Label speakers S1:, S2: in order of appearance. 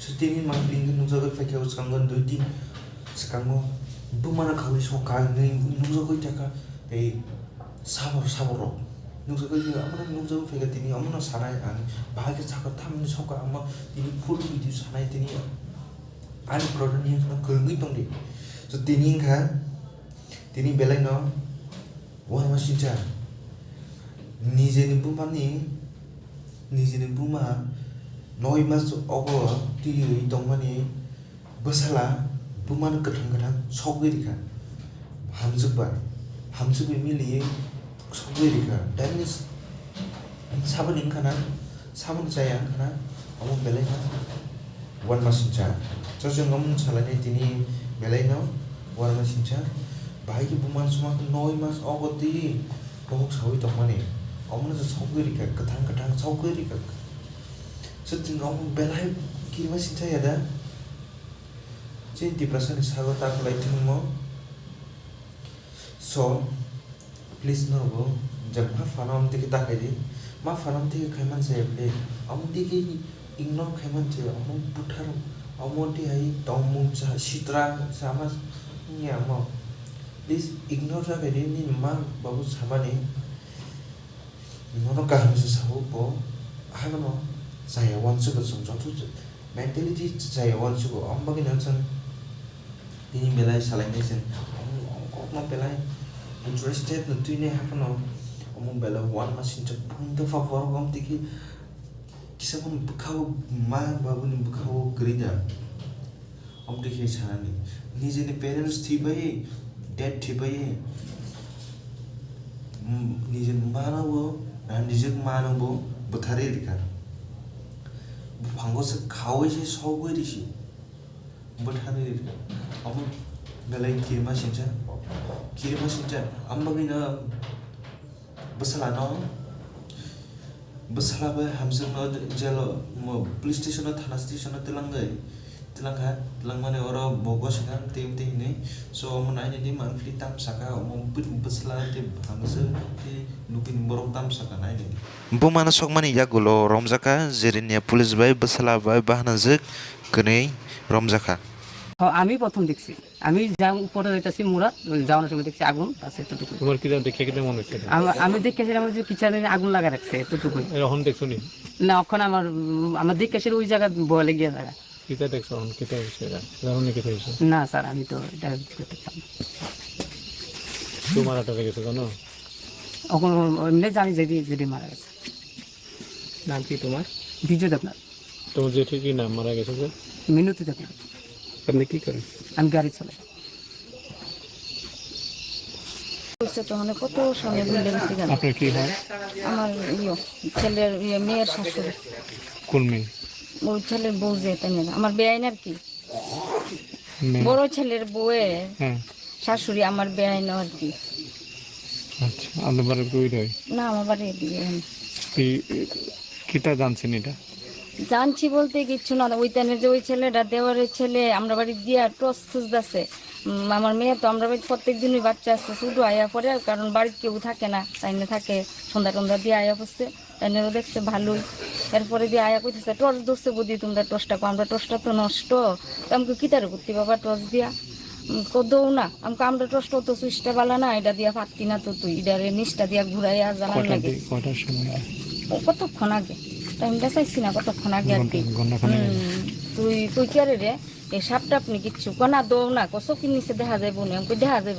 S1: Sutini mangling nungsa fake house kangon duty sekarang bumana kau sokan nih nungsa kau cakap sabor nungsa kau juga amana nungsa fake tini amana sarai an bahagia cakap tam nih sokan ama tini full video sarai tini an produk ni nak kerengit dong deh so tini kan tini belai no wah masih jar নিজে ni buma noi mas ogo ti dong mani besala buma no kadang sogeri ka hamsuk mili sogeri ka dan ni sabun ingkana sabun saya kana omong belai na wan masincha so ngom salane tini belai no wan masincha bahai ki buma semua noi mas ogo ti bohok sawi dong mani omong na sogeri ka kadang sogeri ka seting omong belai ki masincha ya da jadi perasaan sahaja tak lagi mo so please no go jab ma fanam te kita kadi ma fanam te khaiman se ble om te ki ignore khaiman se om puthar om te ai tomung cha sitra sama nya mo please ignore ra kadi ni ma babu samane no ka ham se sabu po hagano saya wan su sung tu mentality saya wan su om bagi nansan ini belai salah ni sen om belai interested na tu ni apa no om belai one machine cek punto favor om tiki kisah om bekau ma babu ni bekau gereja om tiki sana ni jenis parents tiba dad tiba ni jenis mana wo dan ni jenis mana wo betari dikar banggo se kau je sogo di si betari dikar om belai kirma sinja amma gina basala no basala ba hamsung no jalo mo police station no thana station no telang mane ora bogo singan tim ni so mun aja ni monthly tam saka mo basala te hamsung te lupin borok tam saka nai ni bumana sok mani yagulo romjaka jerinia police bai basala bai bahna juk kene romjaka
S2: আমি প্রথম দেখছি আমি যা উপরে যাইতাছি মুরাদ যাওয়ার সময় দেখছি আগুন আছে এতটুকু
S3: তোমার কি দেখে কি মনে হচ্ছে
S2: আমি দেখেছিলাম যে কিচেনে আগুন লাগা রাখছে এতটুকুই
S3: এখন দেখছো নি
S2: না ওখানে আমার দেখেছি ওই জায়গা বলে গিয়ে জায়গা
S3: কিটা দেখছো এখন কিটা হইছে জানো নি কিটা হইছে
S2: না স্যার আমি তো এটা দেখতাম
S3: তোমার আটা গেছে জানো
S2: ওখানে এমনি জানি যে মারা গেছে
S3: নাম কি তোমার
S2: বিজয় দেবনাথ
S3: তোমার যে ঠিকই নাম মারা গেছে যে
S2: মিনতি দেবনাথ
S3: আপনি কি করেন
S2: আমি গাড়ি চালাই
S4: তখন কত সময় ভুলে গেছি জানো
S3: আপনার কি হয়
S4: আমার ছেলের মেয়ের শাশুড়ি
S3: কোন মেয়ে
S4: ওই ছেলের বউ যে তাই না আমার বেআইন আর কি বড় ছেলের বউয়ের
S3: হ্যাঁ
S4: শাশুড়ি আমার বেআইন আর কি
S3: আচ্ছা আপনার বাড়ি কই রয়
S4: না আমার বাড়ি এদিকে
S3: কিটা জানছেন এটা
S4: জানছি বলতে কিচ্ছু না ওই টাইমের যে ওই ছেলেটা দেওয়ারের ছেলে আমরা বাড়ি দিয়া টস খুঁজতেছে আমার মেয়ে তো আমরা বাড়ি প্রত্যেক দিনই বাচ্চা আসছে শুধু আয়া পরে কারণ বাড়িতে কেউ থাকে না তাইনে থাকে সন্ধ্যা টন্ধা দিয়ে আয়া পড়ছে তাইনেরও দেখছে ভালোই এরপরে দিয়ে আয়া কইতেছে টর্চ ধরছে বুঝি তোমরা টর্চটা আমরা টর্চটা তো নষ্ট তো আমাকে কিতারে করতে বাবা টর্চ দিয়া কদৌ না আমাকে আমরা টর্চটা তো সুইচটা বালা না এটা দিয়া ফাটতি না তো তুই এটারে নিচটা দিয়া ঘুরাইয়া জানার লাগে
S3: কটার সময়
S4: কতক্ষণ আগে টাইমটা চাইছি না কতক্ষণ আগে আর কি তুই কে রে এই সাপটা আপনি কিচ্ছু কনা দৌ না কত কি নিচে দেখা যাইব না দেখা যাইব